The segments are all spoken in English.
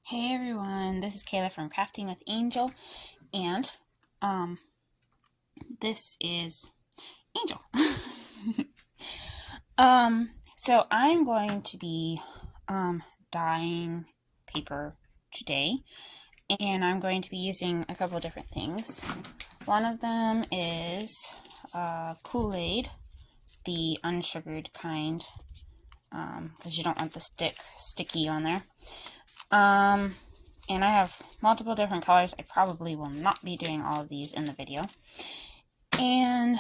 Hey everyone, this is Kayla from Crafting with Angel, and um, this is Angel. So I'm going to be dyeing paper today, and I'm going to be using a couple different things. One of them is Kool-Aid, the unsugared kind, because you don't want the sticky on there. And I have multiple different colors. I probably will not be doing all of these in the video. And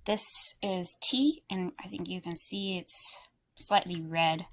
this is tea, and I think you can see it's slightly red.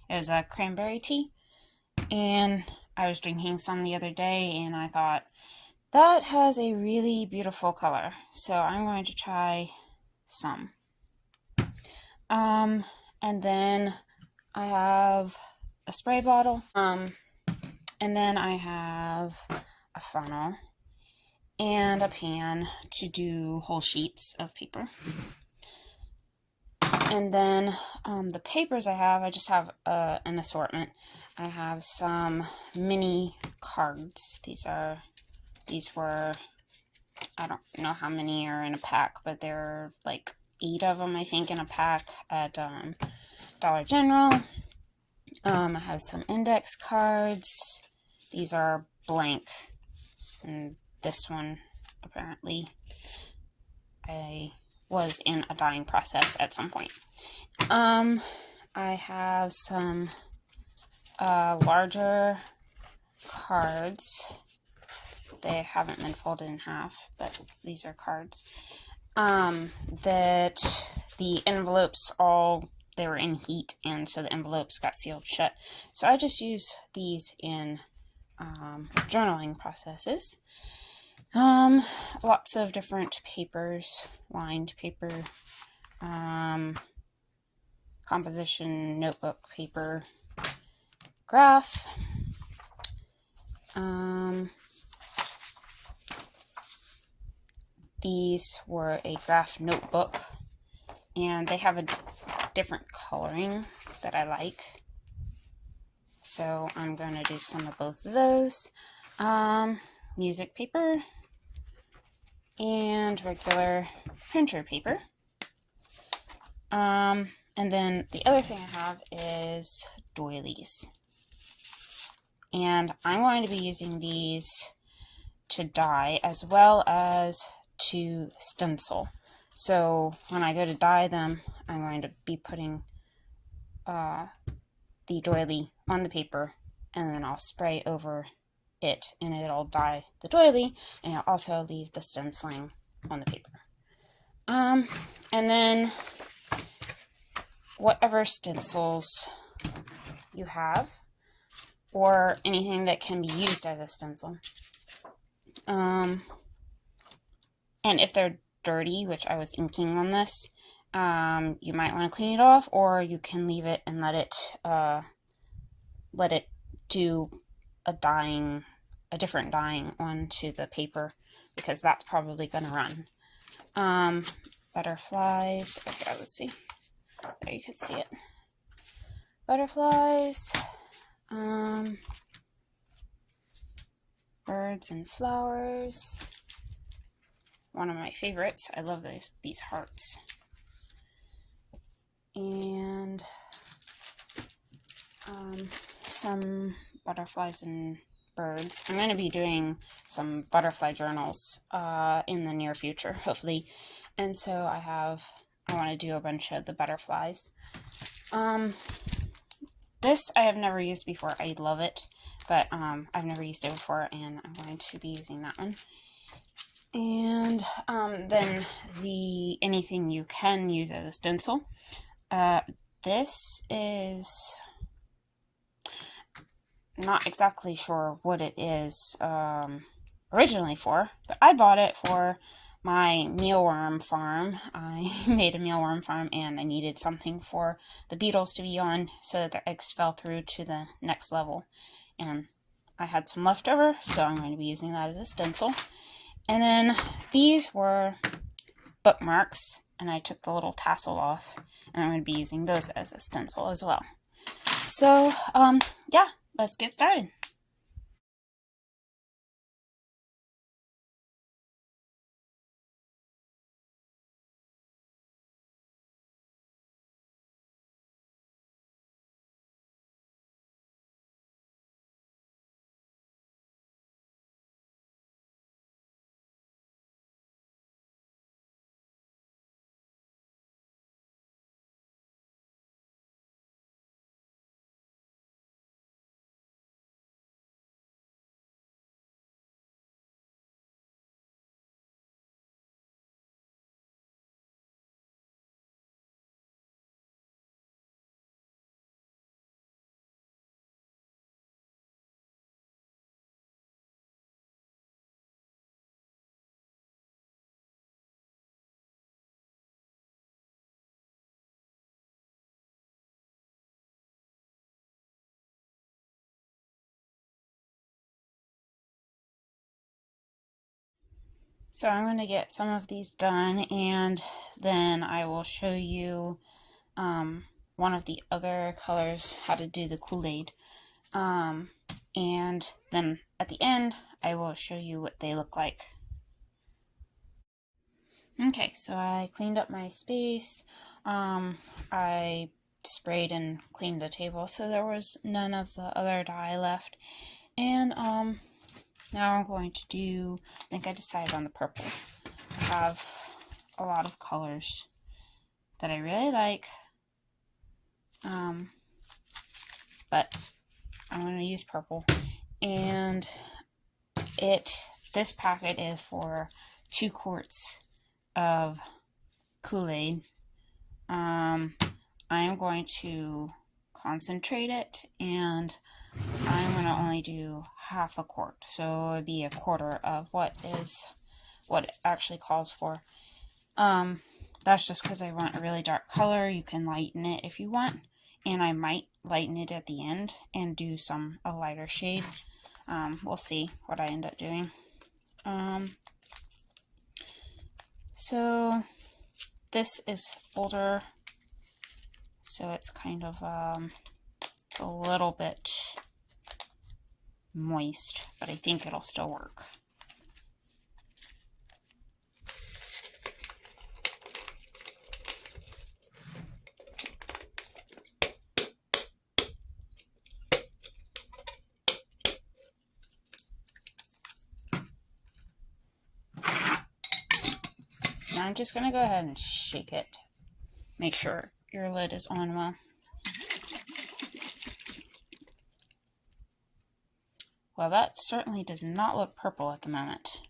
It was a cranberry tea, and I was drinking some the other day, and I thought that has a really beautiful color, so I'm going to try some. And then I have a spray bottle, and then I have a funnel and a pan to do whole sheets of paper. And then the papers I just have an assortment. I have some mini cards. These were, I don't know how many are in a pack, but there are like 8 of them, I think, in a pack at Dollar General. I have some index cards. These are blank, and this one, apparently, I was in a dyeing process at some point. I have some larger cards. They haven't been folded in half, but these are cards. That the envelopes they were in heat, and so the envelopes got sealed shut. So I just use these in journaling processes. Lots of different papers, lined paper, composition notebook paper, graph, these were a graph notebook, and they have a different coloring that I like, so I'm going to do some of both of those. Music paper and regular printer paper. And then the other thing I have is doilies, and I'm going to be using these to dye as well as to stencil. So when I go to dye them, I'm going to be putting the doily on the paper, and then I'll spray over it, and it'll dye the doily, and it'll also leave the stenciling on the paper. And then whatever stencils you have, or anything that can be used as a stencil. And if they're dirty, which I was inking on this, you might want to clean it off, or you can leave it and let it do a different dyeing onto the paper, because that's probably going to run. Butterflies. Okay, let's see. There, you can see it. Butterflies. Birds and flowers. One of my favorites. I love these hearts. And some butterflies and birds. I'm going to be doing some butterfly journals in the near future, hopefully. And so I want to do a bunch of the butterflies. This I have never used before. I love it, but I've never used it before, and I'm going to be using that one. And then anything you can use as a stencil. This is not exactly sure what it is originally for, but I bought it for my mealworm farm. I made a mealworm farm, and I needed something for the beetles to be on so that their eggs fell through to the next level. And I had some left over, so I'm going to be using that as a stencil. And then these were bookmarks, and I took the little tassel off, and I'm going to be using those as a stencil as well. So, yeah, let's get started. So I'm going to get some of these done, and then I will show you one of the other colors, how to do the Kool-Aid. And then at the end, I will show you what they look like. Okay, so I cleaned up my space. I sprayed and cleaned the table so there was none of the other dye left. And now I'm going to do, I think I decided on the purple. I have a lot of colors that I really like, but I'm going to use purple. And this packet is for 2 quarts of Kool-Aid. I am going to concentrate it, and I'm going to only do half a quart, so it would be a quarter of what it actually calls for. That's just because I want a really dark color. You can lighten it if you want, and I might lighten it at the end and do a lighter shade. We'll see what I end up doing. So this is older, so it's kind of a little bit moist, but I think it'll still work. Now I'm just going to go ahead and shake it. Make sure your lid is on well. Well, that certainly does not look purple at the moment.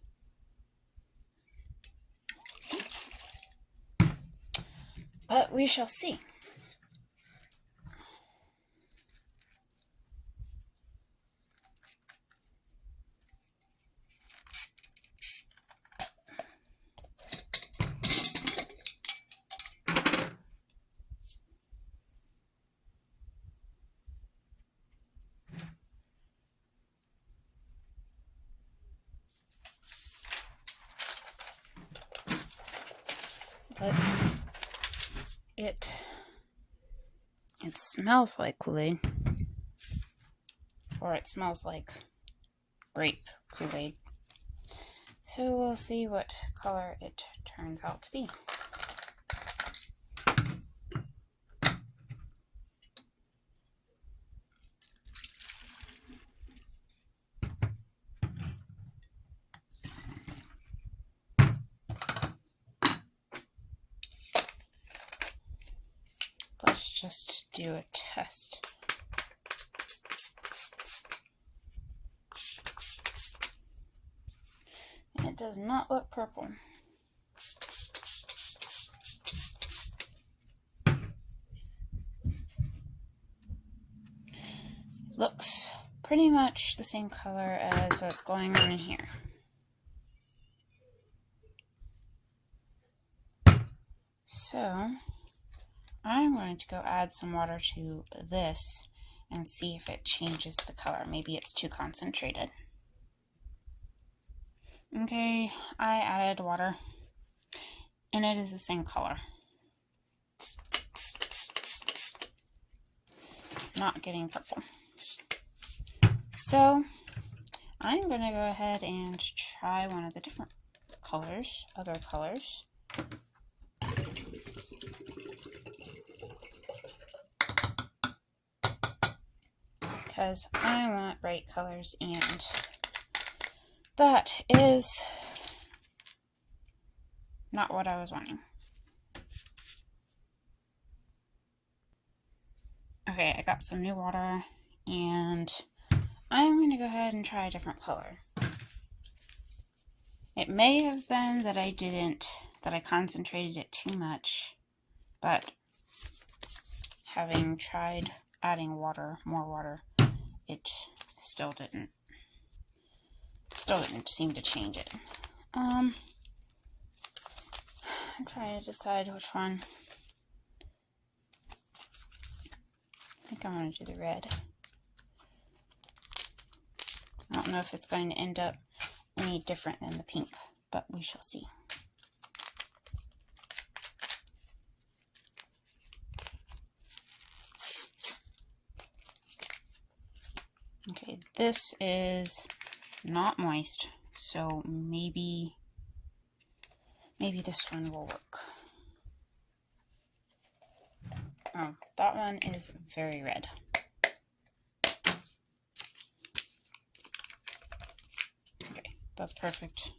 But we shall see. It smells like Kool-Aid, or it smells like grape Kool-Aid. So we'll see what color it turns out to be. Let's just do a test. It does not look purple. Looks pretty much the same color as what's going on in here. So I'm going to go add some water to this and see if it changes the color. Maybe it's too concentrated. Okay, I added water, and it is the same color. not getting purple. So I'm going to go ahead and try one of the different colors, other colors. Because I want bright colors, and that is not what I was wanting. Okay, I got some new water, and I'm going to go ahead and try a different color. It may have been that I concentrated it too much, but having tried adding more water, it still didn't seem to change it. I'm trying to decide which one. I think I'm going to do the red. I don't know if it's going to end up any different than the pink, but we shall see. Okay, this is not moist, so maybe this one will work. Oh, that one is very red. Okay, that's perfect.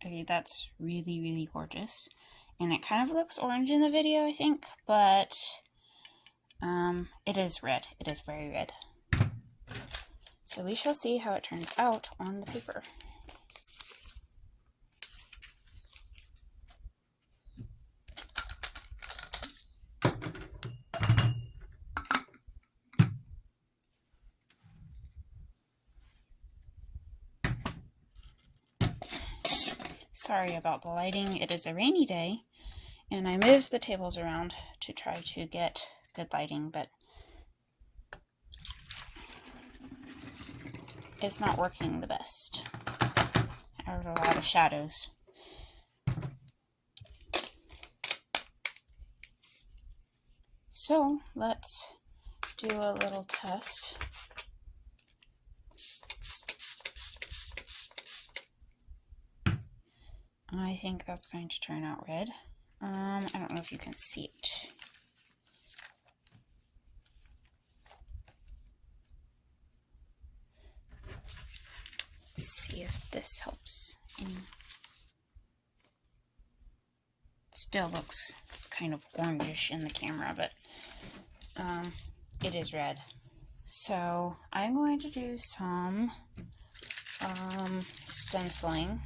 Okay, that's really, really gorgeous. And it kind of looks orange in the video, I think, but it is red. It is very red. So we shall see how it turns out on the paper. Sorry about the lighting. It is a rainy day, and I moved the tables around to try to get good lighting, but it's not working the best. I have a lot of shadows. So let's do a little test. I think that's going to turn out red. I don't know if you can see it. Let's see if this helps any. It still looks kind of orangish in the camera, but it is red. So I'm going to do some stenciling.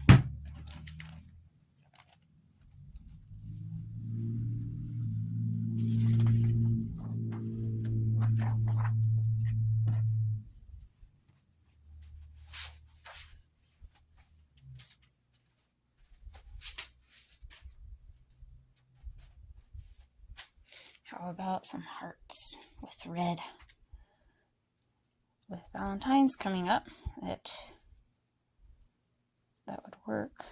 How about some hearts with red? With Valentine's coming up, that would work.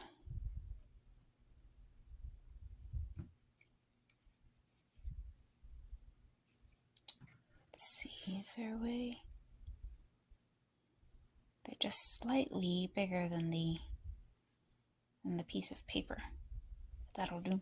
Let's see, is there a way? They're just slightly bigger than the piece of paper. That'll do.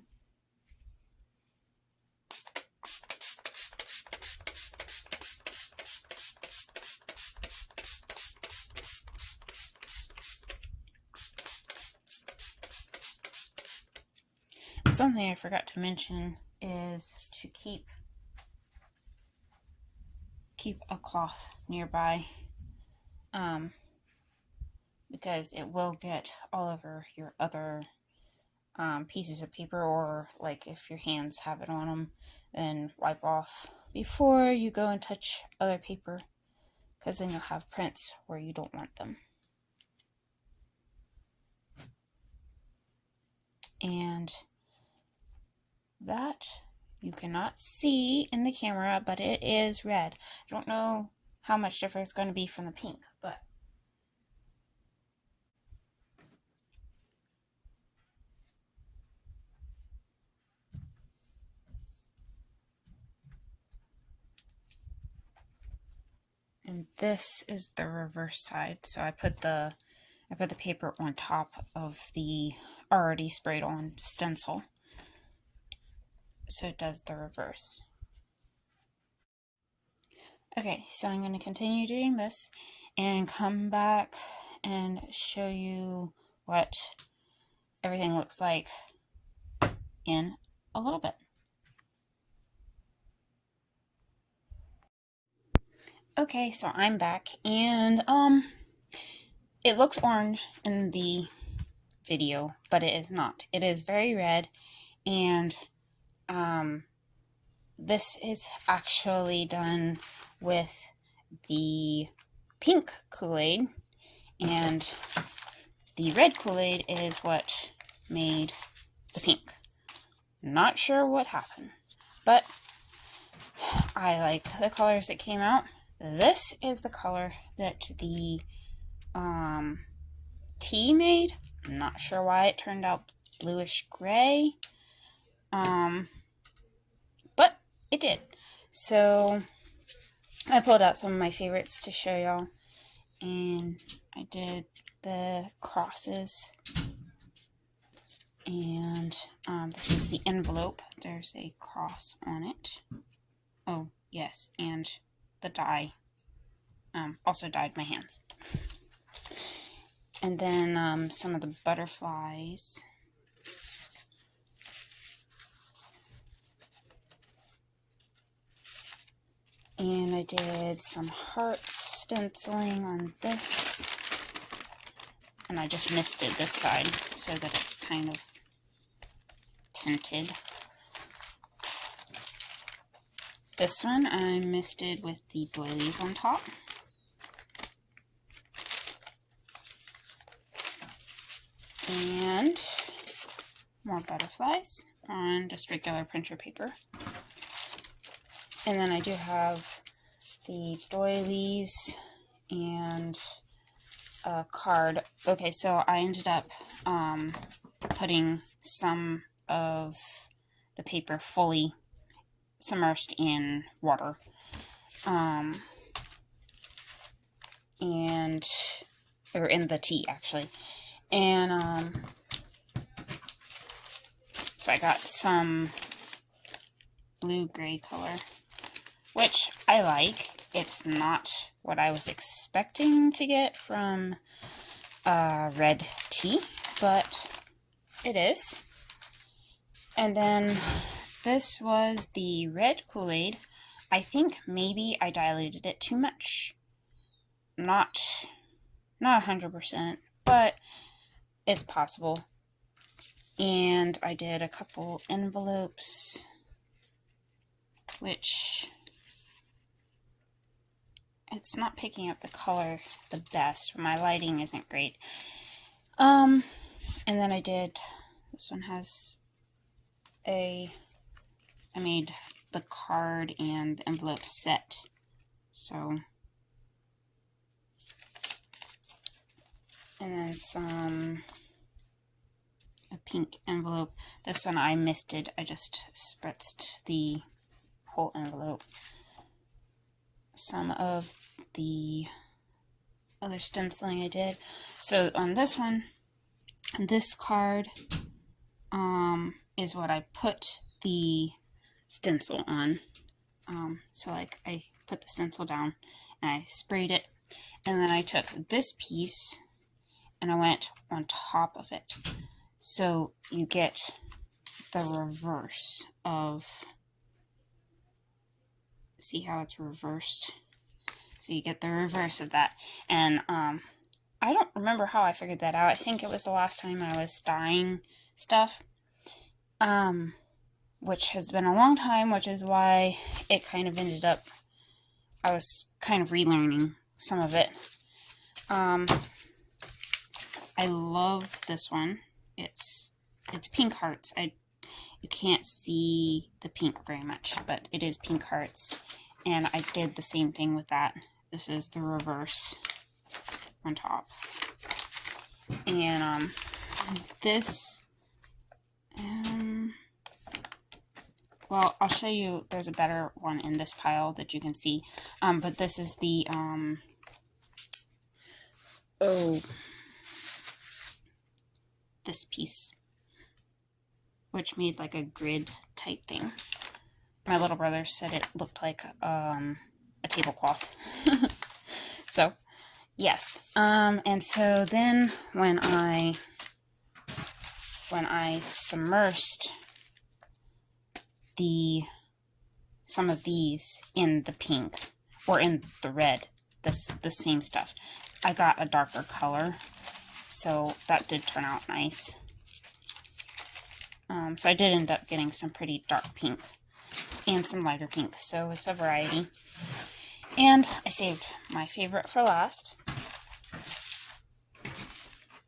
Something I forgot to mention is to keep a cloth nearby, because it will get all over your other pieces of paper, or like if your hands have it on them, then wipe off before you go and touch other paper, because then you'll have prints where you don't want them. And that you cannot see in the camera, but it is red. I don't know how much different it's going to be from the pink, but and this is the reverse side. So I put the paper on top of the already sprayed on stencil, so it does the reverse. Okay, so I'm going to continue doing this and come back and show you what everything looks like in a little bit. Okay, so I'm back, and it looks orange in the video, but it is not. It is very red, and this is actually done with the pink Kool-Aid, and the red Kool-Aid is what made the pink. Not sure what happened, but I like the colors that came out. This is the color that the tea made. I'm not sure why it turned out bluish gray, but it did. So I pulled out some of my favorites to show y'all, and I did the crosses, and this is the envelope. There's a cross on it. Oh yes, and the dye also dyed my hands. And then some of the butterflies. And I did some hearts stenciling on this. And I just misted this side so that it's kind of tinted. This one I misted with the doilies on top. And more butterflies on just regular printer paper. And then I do have the doilies and a card. Okay, so I ended up putting some of the paper fully submerged in water. Or in the tea, actually. And so I got some blue-gray color, which I like. It's not what I was expecting to get from red tea, but it is. And then this was the red Kool-Aid. I think maybe I diluted it too much. Not 100%, but it's possible. And I did a couple envelopes, which it's not picking up the color the best. My lighting isn't great. And then I did, this one has I made the card and the envelope set. So, and then a pink envelope. This one I misted. I just spritzed the whole envelope. Some of the other stenciling I did. So on this one, this card is what I put the stencil on. So like I put the stencil down and I sprayed it, and then I took this piece and I went on top of it. So you get the reverse of, see how it's reversed? So you get the reverse of that. And I don't remember how I figured that out. I think it was the last time I was dyeing stuff, which has been a long time, which is why it kind of ended up, I was kind of relearning some of it. I love this one. It's pink hearts. You can't see the pink very much, but it is pink hearts. And I did the same thing with that. This is the reverse on top. And this, well, I'll show you, there's a better one in this pile that you can see. But this is the, this piece, which made like a grid type thing. My little brother said it looked like a tablecloth. So, yes. And so then when I submersed some of these in the pink or in the red, the same stuff, I got a darker color, so that did turn out nice. So I did end up getting some pretty dark pink and some lighter pink, so it's a variety. And I saved my favorite for last.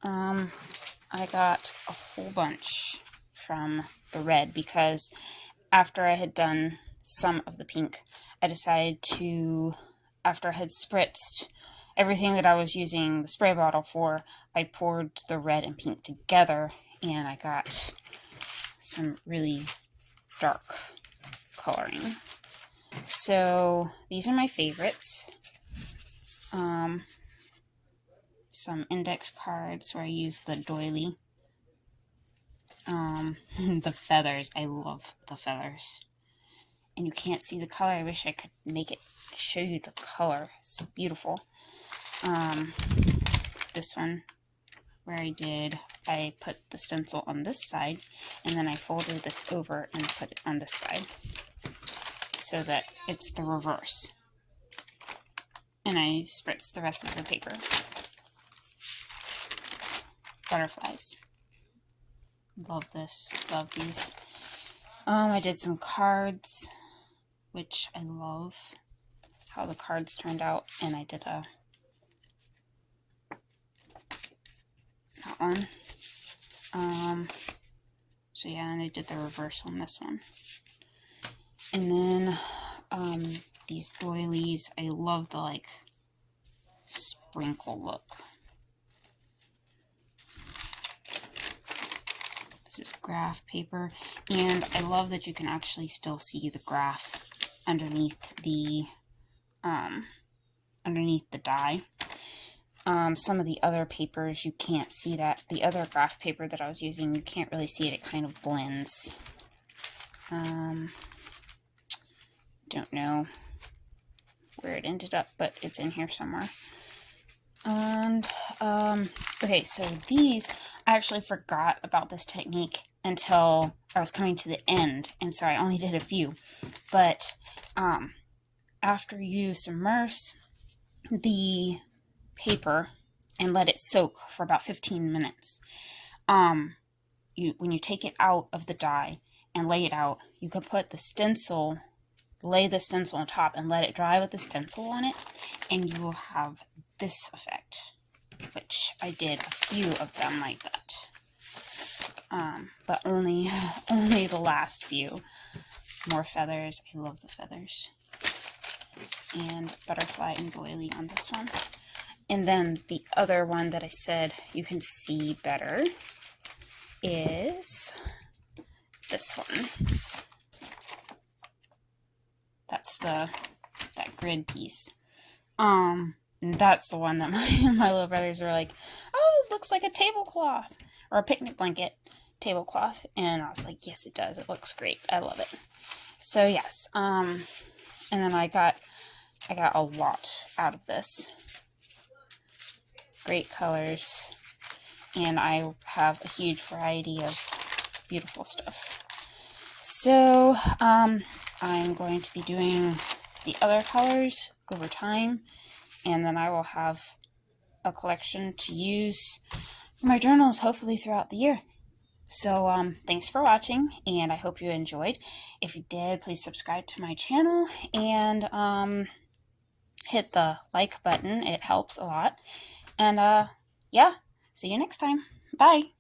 I got a whole bunch from the red because after I had done some of the pink, I decided to, after I had spritzed everything that I was using the spray bottle for, I poured the red and pink together, and I got some really dark coloring. So these are my favorites. Some index cards where I use the doily. The feathers, I love the feathers. And you can't see the color. I wish I could make it show you the color. It's beautiful. This one where I put the stencil on this side, and then I folded this over and put it on this side so that it's the reverse. And I spritz the rest of the paper. Butterflies. Love this. Love these. I did some cards, which I love how the cards turned out, and I did that one. So yeah, and I did the reverse on this one. And then these doilies, I love the like sprinkle look. This is graph paper, and I love that you can actually still see the graph underneath the die. Some of the other papers you can't see that. The other graph paper that I was using, you can't really see it. It kind of blends. Don't know where it ended up, but it's in here somewhere. And okay, so these, I actually forgot about this technique until I was coming to the end, and so I only did a few. But after you submerge the paper and let it soak for about 15 minutes, when you take it out of the die and lay it out, you can put the stencil, lay the stencil on top and let it dry with the stencil on it, and you will have this effect, which I did a few of them like that. But only the last few. More feathers. I love the feathers. And butterfly and doily on this one. And then the other one that I said you can see better is this one. That's that grid piece. That's the one that my little brothers were like, oh, it looks like a tablecloth or a picnic blanket tablecloth, and I was like, yes, it does. It looks great. I love it. So yes, and then I got a lot out of this. Great colors, and I have a huge variety of beautiful stuff. So I'm going to be doing the other colors over time, and then I will have a collection to use for my journals hopefully throughout the year. So thanks for watching, and I hope you enjoyed. If you did, please subscribe to my channel and hit the like button. It helps a lot. And yeah, see you next time. Bye.